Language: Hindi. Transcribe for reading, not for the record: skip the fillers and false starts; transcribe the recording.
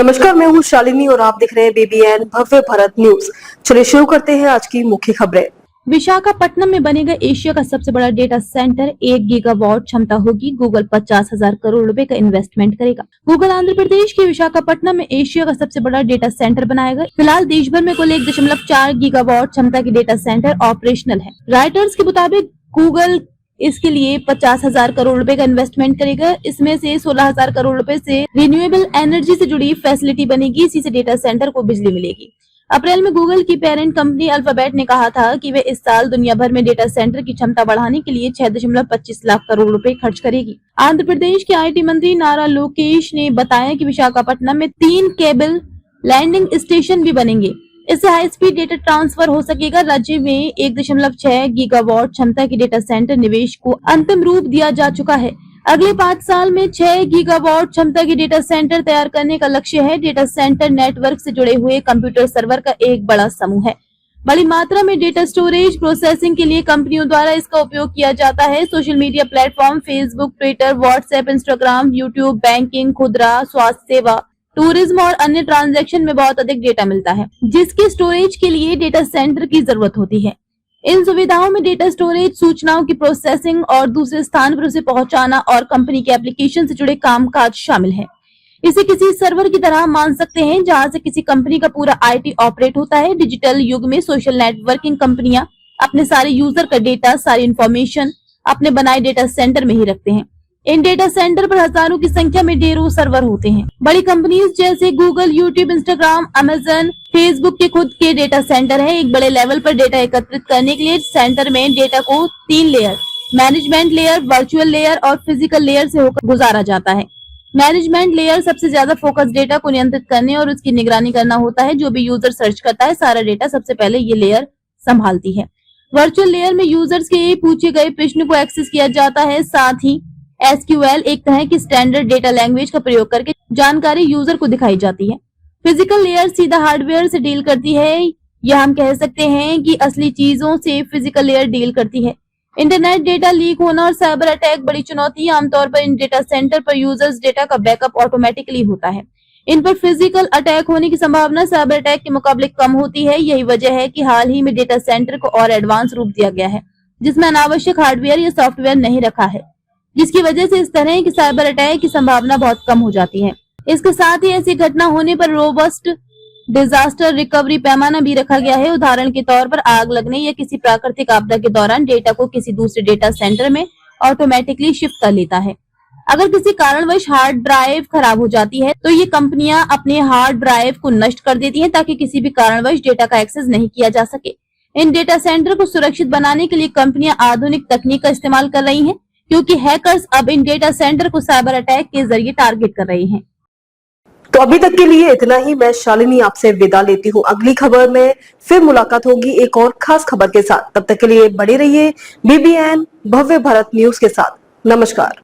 नमस्कार, मैं हूँ शालिनी और आप देख रहे हैं BBN भव्य भारत न्यूज। चलिए शुरू करते हैं आज की मुख्य खबरें। विशाखापट्टनम में बनेगा एशिया का सबसे बड़ा डेटा सेंटर। 1 गीगावाट क्षमता होगी। गूगल 50,000 करोड़ रुपए का इन्वेस्टमेंट करेगा। गूगल आंध्र प्रदेश के विशाखापट्टनम में एशिया का सबसे बड़ा डेटा सेंटर बनाएगा। फिलहाल देश भर में कुल 1.4 गीगावाट क्षमता के डेटा सेंटर ऑपरेशनल है। राइटर्स के मुताबिक गूगल इसके लिए 50,000 करोड़ रुपए का इन्वेस्टमेंट करेगा। इसमें से 16,000 करोड़ रुपए से रिन्यूएबल एनर्जी से जुड़ी फैसिलिटी बनेगी। इसी से डेटा सेंटर को बिजली मिलेगी। अप्रैल में गूगल की पेरेंट कंपनी अल्फाबेट ने कहा था कि वे इस साल दुनिया भर में डेटा सेंटर की क्षमता बढ़ाने के लिए 6.25 लाख करोड़ रुपए खर्च करेगी। आंध्र प्रदेश के IT मंत्री नारा लोकेश ने बताया कि विशाखापट्टनम में 3 केबल लैंडिंग स्टेशन भी बनेंगे। इससे हाई स्पीड डेटा ट्रांसफर हो सकेगा। राज्य में 1.6 गीगावाट क्षमता के डेटा सेंटर निवेश को अंतिम रूप दिया जा चुका है। अगले 5 साल में 6 गीगावाट क्षमता के डेटा सेंटर तैयार करने का लक्ष्य है। डेटा सेंटर नेटवर्क से जुड़े हुए कंप्यूटर सर्वर का एक बड़ा समूह है। बड़ी मात्रा में डेटा स्टोरेज प्रोसेसिंग के लिए कंपनियों द्वारा इसका उपयोग किया जाता है। Social media platform Facebook, Twitter, WhatsApp, Instagram, YouTube, banking, खुदरा, स्वास्थ्य सेवा, टूरिज्म और अन्य ट्रांजैक्शन में बहुत अधिक डेटा मिलता है, जिसके स्टोरेज के लिए डेटा सेंटर की जरूरत होती है। इन सुविधाओं में डेटा स्टोरेज, सूचनाओं की प्रोसेसिंग और दूसरे स्थान पर उसे पहुंचाना और कंपनी के एप्लीकेशन से जुड़े कामकाज शामिल है। इसे किसी सर्वर की तरह मान सकते हैं जहां से किसी कंपनी का पूरा IT ऑपरेट होता है। डिजिटल युग में सोशल नेटवर्किंग कंपनियां अपने सारे यूजर का डेटा, सारी इंफॉर्मेशन अपने बनाए डेटा सेंटर में ही रखते हैं। इन डेटा सेंटर पर हजारों की संख्या में ढेरों सर्वर होते हैं। बड़ी कंपनीज जैसे Google, YouTube, Instagram, Amazon, Facebook के खुद के डेटा सेंटर है। एक बड़े लेवल पर डेटा एकत्रित करने के लिए सेंटर में डेटा को 3 layer, management layer, virtual layer और फिजिकल लेयर से होकर गुजारा जाता है। मैनेजमेंट लेयर सबसे ज्यादा फोकस डेटा को नियंत्रित करने और उसकी निगरानी करना होता है। जो भी यूजर सर्च करता है, सारा डेटा सबसे पहले ये लेयर संभालती है। वर्चुअल लेयर में यूजर्स के पूछे गए प्रश्न को एक्सेस किया जाता है। साथ ही SQL एक तरह की स्टैंडर्ड डेटा लैंग्वेज का प्रयोग करके जानकारी यूजर को दिखाई जाती है। फिजिकल लेयर सीधा हार्डवेयर से डील करती है, या हम कह सकते हैं कि असली चीजों से फिजिकल लेयर डील करती है। इंटरनेट डेटा लीक होना और साइबर अटैक बड़ी चुनौती है। आमतौर पर इन डेटा सेंटर पर यूजर्स डेटा का बैकअप ऑटोमेटिकली होता है। इन पर फिजिकल अटैक होने की संभावना साइबर अटैक के मुकाबले कम होती है। यही वजह है कि हाल ही में डेटा सेंटर को और एडवांस रूप दिया गया है, जिसमें अनावश्यक हार्डवेयर या सॉफ्टवेयर नहीं रखा है, जिसकी वजह से इस तरह की साइबर अटैक की संभावना बहुत कम हो जाती है। इसके साथ ही ऐसी घटना होने पर रोबस्ट डिजास्टर रिकवरी पैमाना भी रखा गया है। उदाहरण के तौर पर आग लगने या किसी प्राकृतिक आपदा के दौरान डेटा को किसी दूसरे डेटा सेंटर में ऑटोमेटिकली शिफ्ट कर लेता है। अगर किसी कारणवश हार्ड ड्राइव खराब हो जाती है तो ये कंपनियां अपने हार्ड ड्राइव को नष्ट कर देती हैं, ताकि किसी भी कारणवश डेटा का एक्सेस नहीं किया जा सके। इन डेटा सेंटर को सुरक्षित बनाने के लिए कंपनियां आधुनिक तकनीक का इस्तेमाल कर रही हैं, क्योंकि हैकर्स अब इन डेटा सेंटर को साइबर अटैक के जरिए टारगेट कर रहे हैं। तो अभी तक के लिए इतना ही। मैं शालिनी आपसे विदा लेती हूँ। अगली खबर में फिर मुलाकात होगी एक और खास खबर के साथ। तब तक के लिए बने रहिए BBN भव्य भारत न्यूज के साथ। नमस्कार।